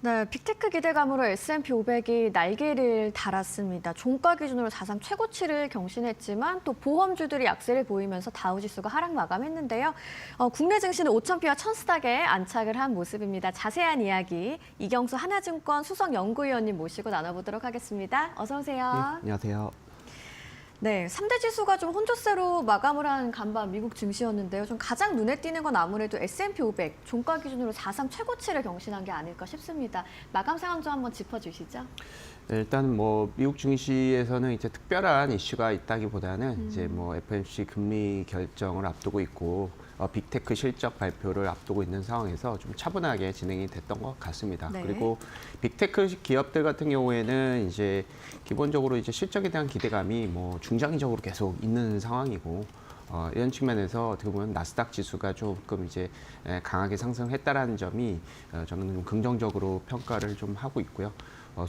네, 빅테크 기대감으로 S&P 500이 날개를 달았습니다. 종가 기준으로 4.3 최고치를 경신했지만 또 보험주들이 약세를 보이면서 다우지수가 하락 마감했는데요. 국내 증시는 5,000피와 1,000스닥에 안착을 한 모습입니다. 자세한 이야기 이경수 하나증권 수석연구위원님 모시고 나눠보도록 하겠습니다. 어서 오세요. 네, 안녕하세요. 네, 3대 지수가 좀 혼조세로 마감을 한 간밤 미국 증시였는데요. 좀 가장 눈에 띄는 건 아무래도 S&P 500 종가 기준으로 4.3 최고치를 경신한 게 아닐까 싶습니다. 마감 상황 좀 한번 짚어주시죠. 네, 일단 뭐 미국 증시에서는 이제 특별한 이슈가 있다기보다는 이제 뭐 FOMC 금리 결정을 앞두고 있고 빅테크 실적 발표를 앞두고 있는 상황에서 좀 차분하게 진행이 됐던 것 같습니다. 네. 그리고 빅테크 기업들 같은 경우에는 이제 기본적으로 이제 실적에 대한 기대감이 뭐 중장기적으로 계속 있는 상황이고 이런 측면에서 어떻게 보면 나스닥 지수가 조금 이제 강하게 상승했다라는 점이 저는 좀 긍정적으로 평가를 좀 하고 있고요.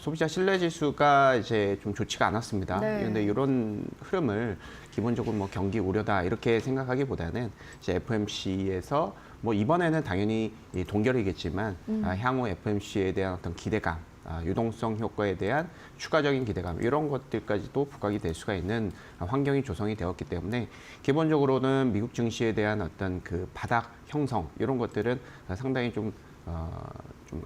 소비자 신뢰 지수가 이제 좀 좋지가 않았습니다. 네. 그런데 이런 흐름을 기본적으로 뭐 경기 우려다 이렇게 생각하기보다는 이제 FOMC에서 뭐 이번에는 당연히 동결이겠지만 향후 FOMC에 대한 어떤 기대감, 유동성 효과에 대한 추가적인 기대감 이런 것들까지도 부각이 될 수가 있는 환경이 조성이 되었기 때문에 기본적으로는 미국 증시에 대한 어떤 그 바닥 형성 이런 것들은 상당히 좀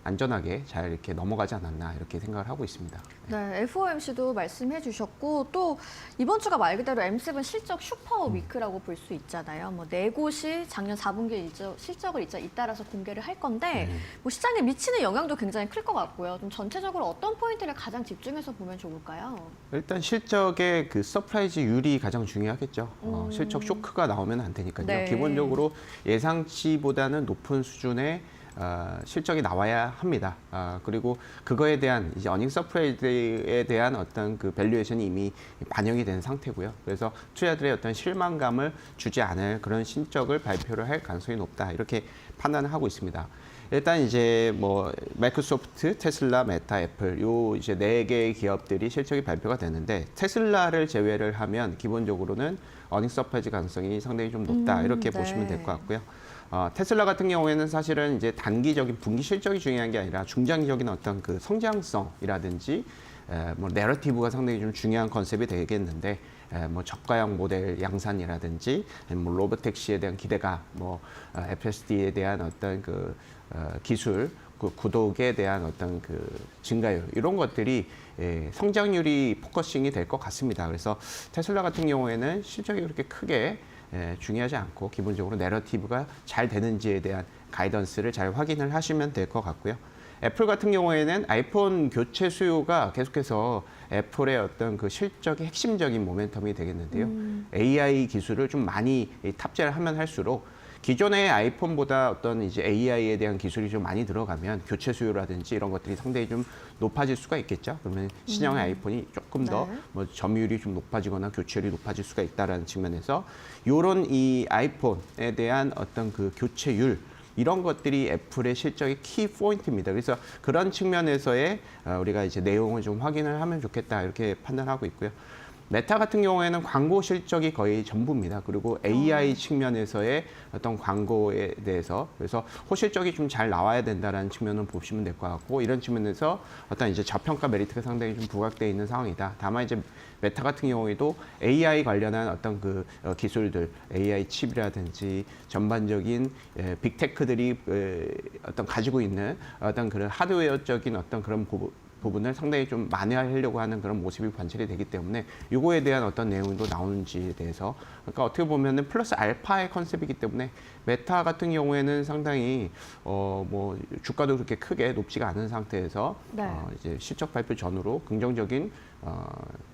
안전하게 잘 이렇게 넘어가지 않았나 이렇게 생각을 하고 있습니다. 네, FOMC도 말씀해 주셨고 또 이번 주가 말 그대로 M7 실적 슈퍼 위크라고 볼 수 있잖아요. 뭐 네 곳이 작년 4분기 실적을 잇따라서 공개를 할 건데 뭐 시장에 미치는 영향도 굉장히 클 것 같고요. 좀 전체적으로 어떤 포인트를 가장 집중해서 보면 좋을까요? 일단 실적의 그 서프라이즈율이 가장 중요하겠죠. 실적 쇼크가 나오면 안 되니까요. 네. 기본적으로 예상치보다는 높은 수준의 실적이 나와야 합니다. 그리고 그거에 대한 이제 어닝 서프라이즈에 대한 어떤 그 밸류에이션이 이미 반영이 된 상태고요. 그래서 투자들의 어떤 실망감을 주지 않을 그런 실적을 발표를 할 가능성이 높다 이렇게 판단을 하고 있습니다. 일단 이제 뭐 마이크로소프트, 테슬라, 메타, 애플 요 이제 네 개의 기업들이 실적이 발표가 되는데 테슬라를 제외를 하면 기본적으로는 어닝 서프라이즈 가능성이 상당히 좀 높다 이렇게 네. 보시면 될 것 같고요. 테슬라 같은 경우에는 사실은 이제 단기적인 분기 실적이 중요한 게 아니라 중장기적인 어떤 그 성장성이라든지 뭐 내러티브가 상당히 좀 중요한 컨셉이 되겠는데 뭐 저가형 모델 양산이라든지 뭐 로보택시에 대한 기대감, 뭐 FSD에 대한 어떤 그 기술 그 구독에 대한 어떤 그 증가율 이런 것들이 성장률이 포커싱이 될 것 같습니다. 그래서 테슬라 같은 경우에는 실적이 그렇게 크게 중요하지 않고 기본적으로 내러티브가 잘 되는지에 대한 가이던스를 잘 확인을 하시면 될 것 같고요. 애플 같은 경우에는 아이폰 교체 수요가 계속해서 애플의 어떤 그 실적의 핵심적인 모멘텀이 되겠는데요. AI 기술을 좀 많이 탑재를 하면 할수록 기존의 아이폰보다 어떤 이제 AI에 대한 기술이 좀 많이 들어가면 교체 수요라든지 이런 것들이 상당히 좀 높아질 수가 있겠죠. 그러면 신형의 아이폰이 조금 더 뭐 점유율이 좀 높아지거나 교체율이 높아질 수가 있다라는 측면에서 이런 이 아이폰에 대한 어떤 그 교체율 이런 것들이 애플의 실적의 키 포인트입니다. 그래서 그런 측면에서의 우리가 이제 내용을 좀 확인을 하면 좋겠다 이렇게 판단하고 있고요. 메타 같은 경우에는 광고 실적이 거의 전부입니다. 그리고 AI 측면에서의 어떤 광고에 대해서 그래서 호실적이 좀 잘 나와야 된다라는 측면을 보시면 될 것 같고 이런 측면에서 어떤 이제 저평가 메리트가 상당히 좀 부각되어 있는 상황이다. 다만 이제 메타 같은 경우에도 AI 관련한 어떤 그 기술들, AI 칩이라든지 전반적인 빅테크들이 어떤 가지고 있는 어떤 그런 하드웨어적인 어떤 그런 부분을 상당히 좀 만회하려고 하는 그런 모습이 관찰이 되기 때문에 이거에 대한 어떤 내용도 나오는지에 대해서 그러니까 어떻게 보면은 플러스 알파의 컨셉이기 때문에 메타 같은 경우에는 상당히 뭐 주가도 그렇게 크게 높지가 않은 상태에서 이제 실적 발표 전후로 긍정적인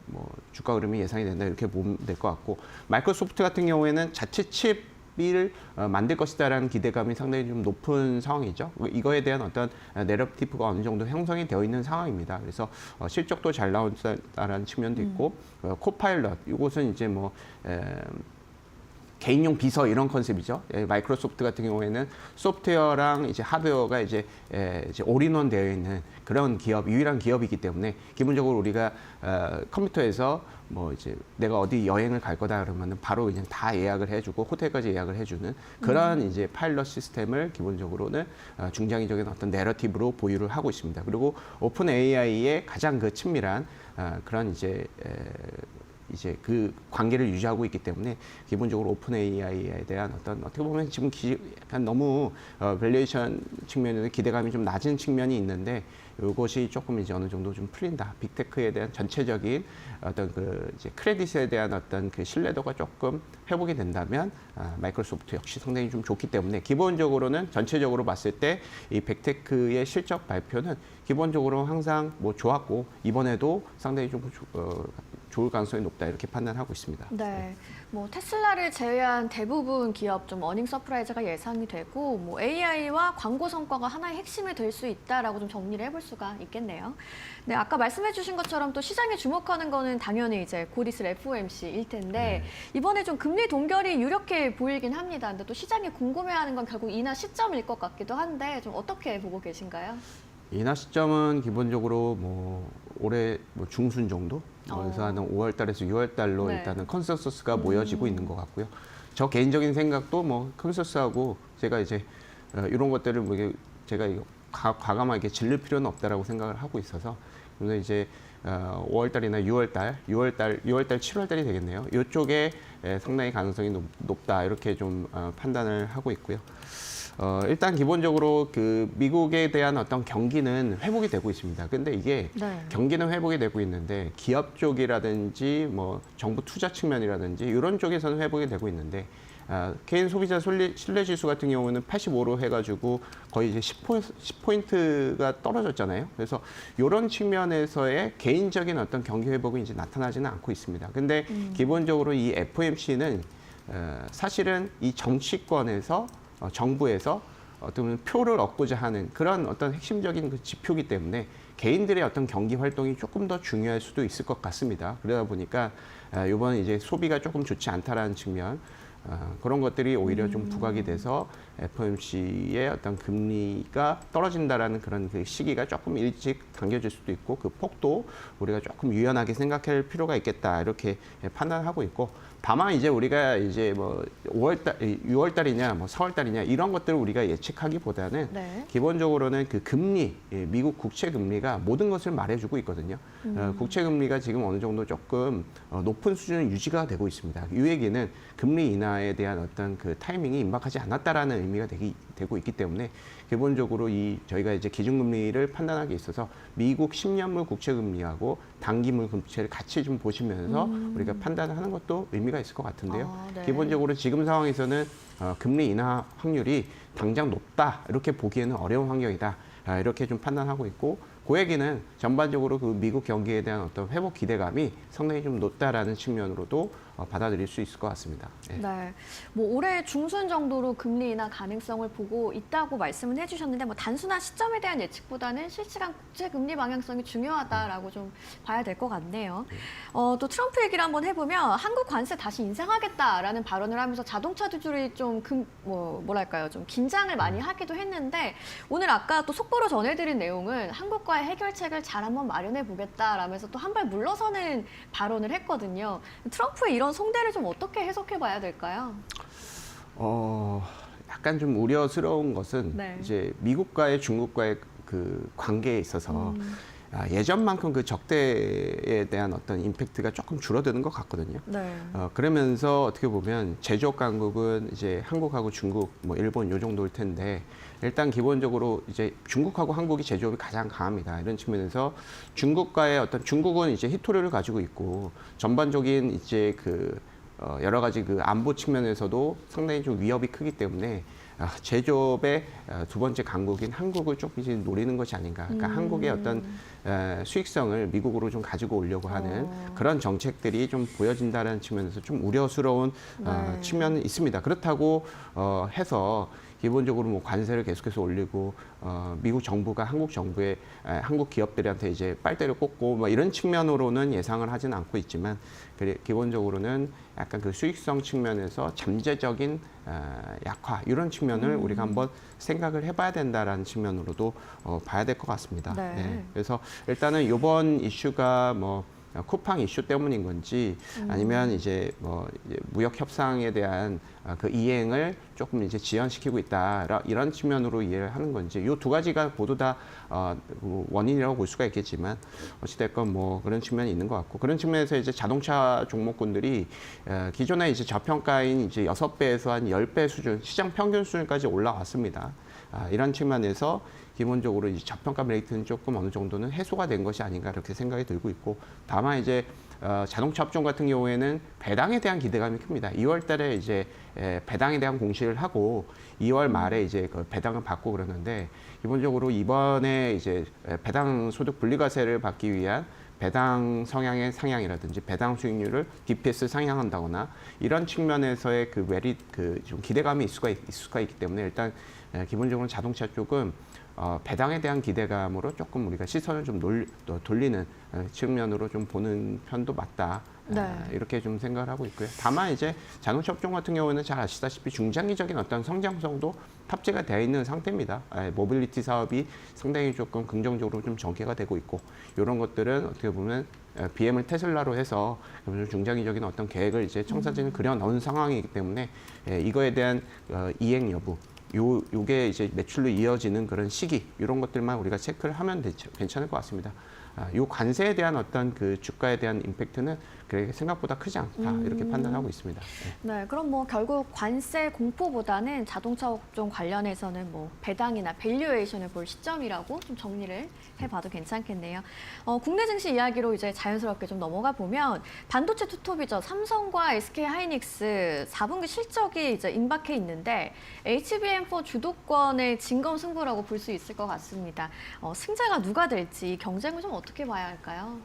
뭐 주가 흐름이 예상이 된다 이렇게 보면 될 것 같고 마이크로소프트 같은 경우에는 자체 칩을 만들 것이다라는 기대감이 상당히 좀 높은 상황이죠. 이거에 대한 어떤 내러티브가 어느 정도 형성이 되어 있는 상황입니다. 그래서 실적도 잘 나온다라는 측면도 있고 코파일럿 이곳은 이제 뭐 개인용 비서 이런 컨셉이죠. 마이크로소프트 같은 경우에는 소프트웨어랑 이제 하드웨어가 이제 올인원 되어 있는 그런 기업, 유일한 기업이기 때문에 기본적으로 우리가 컴퓨터에서 뭐 이제 내가 어디 여행을 갈 거다 그러면은 바로 그냥 다 예약을 해주고 호텔까지 예약을 해주는 그런 이제 파일럿 시스템을 기본적으로는 중장기적인 어떤 내러티브로 보유를 하고 있습니다. 그리고 오픈 AI의 가장 그 친밀한 그런 이제 그 관계를 유지하고 있기 때문에 기본적으로 오픈 AI에 대한 어떤 어떻게 보면 지금 약간 너무 밸류에이션 측면에서 기대감이 좀 낮은 측면이 있는데 이것이 조금 이제 어느 정도 좀 풀린다. 빅테크에 대한 전체적인 어떤 그 이제 크레딧에 대한 어떤 그 신뢰도가 조금 회복이 된다면 마이크로소프트 역시 상당히 좀 좋기 때문에 기본적으로는 전체적으로 봤을 때 이 빅테크의 실적 발표는 기본적으로 항상 뭐 좋았고 이번에도 상당히 좀 좋을 가능성이 높다 이렇게 판단하고 있습니다. 네, 뭐 테슬라를 제외한 대부분 기업 좀 어닝 서프라이즈가 예상이 되고 뭐 AI와 광고 성과가 하나의 핵심이 될 수 있다라고 좀 정리를 해볼 수가 있겠네요. 네, 아까 말씀해주신 것처럼 또 시장에 주목하는 거는 당연히 이제 곧 있을 FOMC일 텐데 이번에 좀 금리 동결이 유력해 보이긴 합니다. 근데 또 시장이 궁금해하는 건 결국 인하 시점일 것 같기도 한데 좀 어떻게 보고 계신가요? 인하 시점은 기본적으로 뭐 올해 뭐 중순 정도 그래서 한 5월 달에서 6월 달로 네. 일단은 컨센서스가 모여지고 있는 것 같고요. 저 개인적인 생각도 뭐 컨센서스하고 제가 이제 이런 것들을 뭐 이게 제가 이거 과감하게 질릴 필요는 없다라고 생각을 하고 있어서 그래서 이제 5월 달이나 6월 달, 7월 달이 되겠네요. 이쪽에 상당히 가능성이 높다 이렇게 좀 판단을 하고 있고요. 일단 기본적으로 그 미국에 대한 어떤 경기는 회복이 되고 있습니다. 근데 이게 네. 경기는 회복이 되고 있는데 기업 쪽이라든지 뭐 정부 투자 측면이라든지 이런 쪽에서는 회복이 되고 있는데 개인 소비자 신뢰 지수 같은 경우는 85로 해가지고 거의 이제 10포인트가 떨어졌잖아요. 그래서 이런 측면에서의 개인적인 어떤 경기 회복이 이제 나타나지는 않고 있습니다. 근데 기본적으로 이 FOMC는 사실은 이 정치권에서 정부에서 어떤 보면 표를 얻고자 하는 그런 어떤 핵심적인 그 지표이기 때문에 개인들의 어떤 경기 활동이 조금 더 중요할 수도 있을 것 같습니다. 그러다 보니까 이번 이제 소비가 조금 좋지 않다라는 측면 그런 것들이 오히려 좀 부각이 돼서 FOMC의 어떤 금리가 떨어진다라는 그런 그 시기가 조금 일찍 당겨질 수도 있고 그 폭도 우리가 조금 유연하게 생각할 필요가 있겠다 이렇게 판단하고 있고 다만 이제 우리가 이제 뭐 6월 달이냐 뭐 4월 달이냐 이런 것들을 우리가 예측하기보다는 네. 기본적으로는 그 금리 미국 국채 금리가 모든 것을 말해주고 있거든요. 국채 금리가 지금 어느 정도 조금 높은 수준을 유지가 되고 있습니다. 이 얘기는 금리 인하에 대한 어떤 그 타이밍이 임박하지 않았다라는 의미가 되고 있기 때문에 기본적으로 저희가 이제 기준금리를 판단하기 있어서 미국 10년물 국채금리하고 단기물 국채를 같이 좀 보시면서 우리가 판단을 하는 것도 의미가 있을 것 같은데요. 네. 기본적으로 지금 상황에서는 금리 인하 확률이 당장 높다 이렇게 보기에는 어려운 환경이다 이렇게 좀 판단하고 있고 그 얘기는 전반적으로 그 미국 경기에 대한 어떤 회복 기대감이 상당히 좀 높다라는 측면으로도 받아들일 수 있을 것 같습니다. 네. 네, 뭐 올해 중순 정도로 금리 인하 가능성을 보고 있다고 말씀은 해주셨는데 뭐 단순한 시점에 대한 예측보다는 실시간 국제 금리 방향성이 중요하다라고 좀 봐야 될 것 같네요. 또 트럼프 얘기를 한번 해보면 한국 관세 다시 인상하겠다라는 발언을 하면서 자동차 주주들이 좀 뭐랄까요, 좀 긴장을 많이 하기도 했는데 오늘 아까 또 속보로 전해드린 내용은 한국과의 해결책을 잘 한번 마련해 보겠다라면서 또 한 발 물러서는 발언을 했거든요. 트럼프의 이런 송대를 좀 어떻게 해석해 봐야 될까요? 약간 좀 우려스러운 것은 네. 이제 미국과의 중국과의 그 관계에 있어서 예전만큼 그 적대에 대한 어떤 임팩트가 조금 줄어드는 것 같거든요. 네. 그러면서 어떻게 보면 제조업 강국은 이제 한국하고 중국, 뭐 일본 요 정도일 텐데 일단 기본적으로 이제 중국하고 한국이 제조업이 가장 강합니다. 이런 측면에서 중국과의 어떤 중국은 이제 히토리를 가지고 있고 전반적인 이제 그 여러 가지 그 안보 측면에서도 상당히 좀 위협이 크기 때문에 제조업의 두 번째 강국인 한국을 좀 이제 노리는 것이 아닌가. 그러니까 한국의 어떤 수익성을 미국으로 좀 가지고 오려고 하는 그런 정책들이 좀 보여진다는 측면에서 좀 우려스러운 측면은 있습니다. 그렇다고 해서 기본적으로 뭐 관세를 계속해서 올리고 미국 정부가 한국 정부에 한국 기업들한테 이제 빨대를 꽂고 뭐 이런 측면으로는 예상을 하지는 않고 있지만 기본적으로는 약간 그 수익성 측면에서 잠재적인 약화 이런 측면을 우리가 한번 생각을 해봐야 된다라는 측면으로도 봐야 될 것 같습니다. 네. 네. 그래서 일단은 이번 이슈가 뭐 쿠팡 이슈 때문인 건지 아니면 이제 뭐 이제 무역 협상에 대한 그 이행을 조금 이제 지연시키고 있다 이런 측면으로 이해를 하는 건지 이 두 가지가 모두 다 원인이라고 볼 수가 있겠지만 어찌됐건 뭐 그런 측면이 있는 것 같고 그런 측면에서 이제 자동차 종목군들이 기존에 이제 저평가인 이제 6배에서 한 10배 수준 시장 평균 수준까지 올라왔습니다. 이런 측면에서 기본적으로 이제 저평가 메리트는 조금 어느 정도는 해소가 된 것이 아닌가 이렇게 생각이 들고 있고 다만 이제 자동차 업종 같은 경우에는 배당에 대한 기대감이 큽니다. 2월 달에 이제 배당에 대한 공시를 하고 2월 말에 이제 그 배당을 받고 그러는데 기본적으로 이번에 이제 배당 소득 분리과세를 받기 위한 배당 성향의 상향이라든지 배당 수익률을 DPS 상향한다거나 이런 측면에서의 그 메릿 좀 기대감이 있을 수가 있기 때문에 일단 기본적으로 자동차 쪽은 배당에 대한 기대감으로 조금 우리가 시선을 좀 돌리는 측면으로 좀 보는 편도 맞다. 네. 이렇게 좀 생각을 하고 있고요. 다만 이제 자동차 업종 같은 경우에는 잘 아시다시피 중장기적인 어떤 성장성도 탑재가 되어 있는 상태입니다. 모빌리티 사업이 상당히 조금 긍정적으로 좀 전개가 되고 있고 이런 것들은 어떻게 보면 BM을 테슬라로 해서 중장기적인 어떤 계획을 이제 청사진을 그려 넣은 상황이기 때문에 이거에 대한 이행 여부 요게 이제 매출로 이어지는 그런 시기 이런 것들만 우리가 체크를 하면 괜찮을 것 같습니다. 요 관세에 대한 어떤 그 주가에 대한 임팩트는 그렇게 생각보다 크지 않다 이렇게 판단하고 있습니다. 네, 그럼 뭐 결국 관세 공포보다는 자동차 업종 관련해서는 뭐 배당이나 밸류에이션을 볼 시점이라고 좀 정리를 해봐도 괜찮겠네요. 국내 증시 이야기로 이제 자연스럽게 좀 넘어가 보면 반도체 투톱이죠. 삼성과 SK 하이닉스 4분기 실적이 이제 임박해 있는데 HBM4 주도권의 진검승부라고 볼 수 있을 것 같습니다. 승자가 누가 될지 경쟁을 좀 어떻게 봐야 할까요?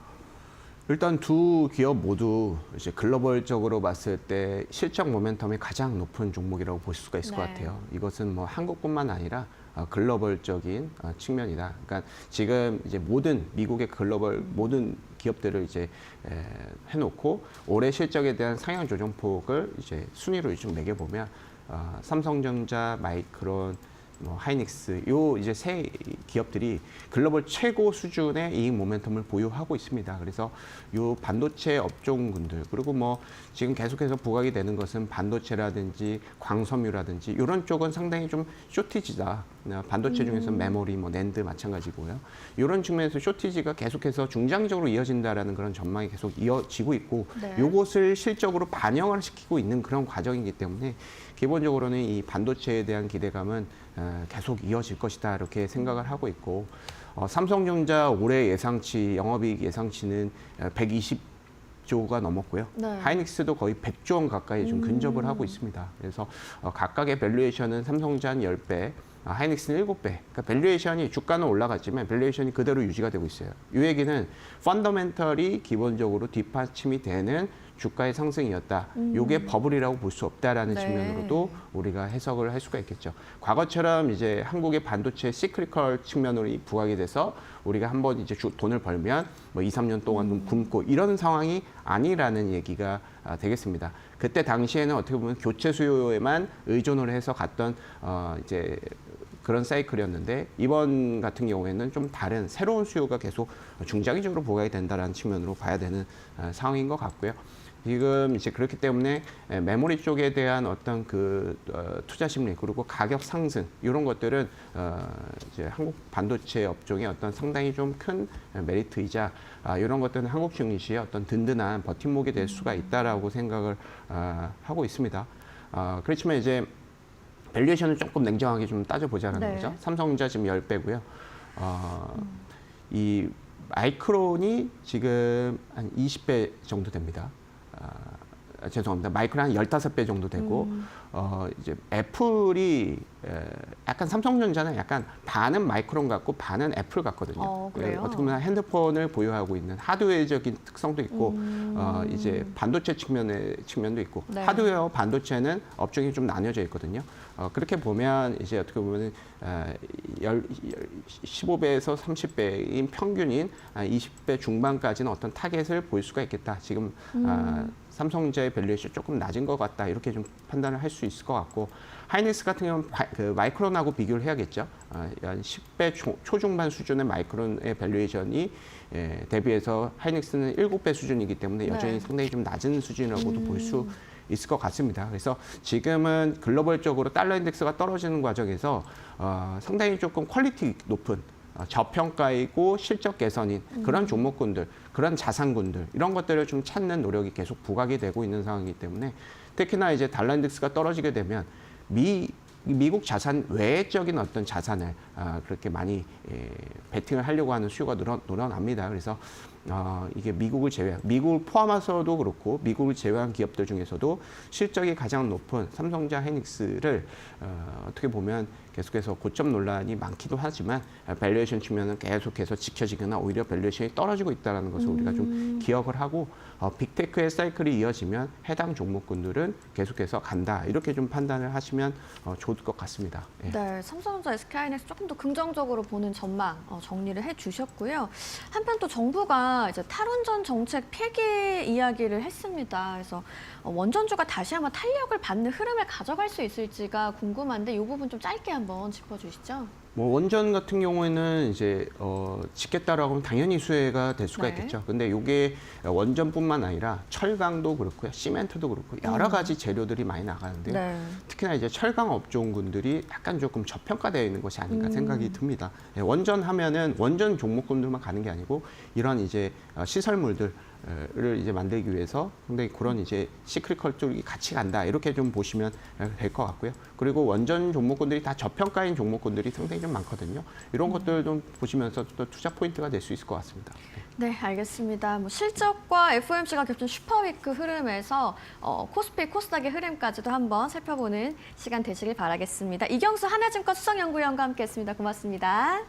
일단 두 기업 모두 이제 글로벌적으로 봤을 때 실적 모멘텀이 가장 높은 종목이라고 볼 수가 있을 것 네. 같아요. 이것은 뭐 한국뿐만 아니라 글로벌적인 측면이다. 그러니까 지금 이제 모든 미국의 글로벌 모든 기업들을 이제 해놓고 올해 실적에 대한 상향 조정폭을 이제 순위로 좀 매겨보면 삼성전자, 마이크론, 뭐 하이닉스 요 이제 세 기업들이 글로벌 최고 수준의 이익 모멘텀을 보유하고 있습니다. 그래서 요 반도체 업종군들 그리고 뭐 지금 계속해서 부각이 되는 것은 반도체라든지 광섬유라든지 이런 쪽은 상당히 좀 쇼티지다. 반도체 중에서 메모리, 뭐 낸드 마찬가지고요. 이런 측면에서 쇼티지가 계속해서 중장기적으로 이어진다라는 그런 전망이 계속 이어지고 있고 네. 요것을 실적으로 반영을 시키고 있는 그런 과정이기 때문에 기본적으로는 이 반도체에 대한 기대감은 계속 이어질 것이다 이렇게 생각을 하고 있고 삼성전자 올해 예상치 영업이익 예상치는 120조가 넘었고요. 네. 하이닉스도 거의 100조 원 가까이 좀 근접을 하고 있습니다. 그래서 각각의 밸류에이션은 삼성전자 10배, 하이닉스는 7배. 그러니까 밸류에이션이 주가는 올라갔지만 밸류에이션이 그대로 유지가 되고 있어요. 이 얘기는 펀더멘털이 기본적으로 뒷받침이 되는 주가의 상승이었다. 이게 버블이라고 볼 수 없다라는 네. 측면으로도 우리가 해석을 할 수가 있겠죠. 과거처럼 이제 한국의 반도체 시크리컬 측면으로 부각이 돼서 우리가 한번 이제 돈을 벌면 뭐 2, 3년 동안 좀 굶고 이런 상황이 아니라는 얘기가 되겠습니다. 그때 당시에는 어떻게 보면 교체 수요에만 의존을 해서 갔던 이제 그런 사이클이었는데 이번 같은 경우에는 좀 다른 새로운 수요가 계속 중장기적으로 부각이 된다는 측면으로 봐야 되는 상황인 것 같고요. 지금 이제 그렇기 때문에 메모리 쪽에 대한 어떤 그 투자 심리 그리고 가격 상승 이런 것들은 이제 한국 반도체 업종의 어떤 상당히 좀 큰 메리트이자 이런 것들은 한국 증시의 어떤 든든한 버팀목이 될 수가 있다라고 생각을 하고 있습니다. 그렇지만 이제 밸류에이션을 조금 냉정하게 좀 따져보자는 네. 거죠. 삼성전자 지금 10배고요. 이 마이크론이 지금 한 20배 정도 됩니다. 죄송합니다. 마이크론 한 15배 정도 되고 이제 애플이 약간 삼성전자는 약간 반은 마이크론 같고 반은 애플 같거든요. 그래요? 어떻게 보면 핸드폰을 보유하고 있는 하드웨어적인 특성도 있고 이제 반도체 측면도 있고 네. 하드웨어 반도체는 업종이 좀 나뉘어져 있거든요. 그렇게 보면 이제 어떻게 보면 15배에서 30배인 평균인 20배 중반까지는 어떤 타겟을 볼 수가 있겠다. 지금 삼성전자의 밸류에이션이 조금 낮은 것 같다. 이렇게 좀 판단을 할 수 있을 것 같고 하이닉스 같은 경우는 그 마이크론하고 비교를 해야겠죠. 한 10배 초중반 수준의 마이크론의 밸류에이션이 대비해서 하이닉스는 7배 수준이기 때문에 여전히 네. 상당히 좀 낮은 수준이라고도 볼 수 있을 것 같습니다. 그래서 지금은 글로벌적으로 달러 인덱스가 떨어지는 과정에서 상당히 조금 퀄리티 높은 저평가이고 실적 개선인 그런 종목군들, 그런 자산군들 이런 것들을 좀 찾는 노력이 계속 부각이 되고 있는 상황이기 때문에 특히나 이제 달러 인덱스가 떨어지게 되면 미국 자산 외적인 어떤 자산을 그렇게 많이 베팅을 하려고 하는 수요가 늘어납니다. 그래서 이게 미국을 포함해서도 그렇고 미국을 제외한 기업들 중에서도 실적이 가장 높은 삼성전자, 하이닉스를 어떻게 보면 계속해서 고점 논란이 많기도 하지만 밸류에이션 측면은 계속해서 지켜지거나 오히려 밸류에이션이 떨어지고 있다는 것을 우리가 좀 기억을 하고 빅테크의 사이클이 이어지면 해당 종목군들은 계속해서 간다 이렇게 좀 판단을 하시면 좋을 것 같습니다. 예. 네, 삼성전자, SK하이닉스 조금 더 긍정적으로 보는 전망 정리를 해주셨고요. 한편 또 정부가 이제 탈원전 정책 폐기 이야기를 했습니다. 그래서 원전주가 다시 한번 탄력을 받는 흐름을 가져갈 수 있을지가 궁금한데 이 부분 좀 짧게 한번 짚어주시죠. 뭐 원전 같은 경우에는 이제 짓겠다라고 하면 당연히 수혜가 될 수가 네. 있겠죠. 근데 이게 원전뿐만 아니라 철강도 그렇고요, 시멘트도 그렇고 여러 가지 재료들이 많이 나가는데요. 네. 특히나 이제 철강 업종군들이 약간 조금 저평가되어 있는 것이 아닌가 생각이 듭니다. 원전 하면은 원전 종목군들만 가는 게 아니고 이런 이제 시설물들 를 이제 만들기 위해서 상당히 그런 이제 시크릿컬 쪽이 같이 간다 이렇게 좀 보시면 될 것 같고요. 그리고 원전 종목군들이 다 저평가인 종목군들이 상당히 좀 많거든요. 이런 것들 좀 보시면서 또 투자 포인트가 될 수 있을 것 같습니다. 네, 알겠습니다. 뭐 실적과 FOMC가 겹친 슈퍼위크 흐름에서 코스피, 코스닥의 흐름까지도 한번 살펴보는 시간 되시길 바라겠습니다. 이경수 하나증권 수석연구위원과 함께했습니다. 고맙습니다.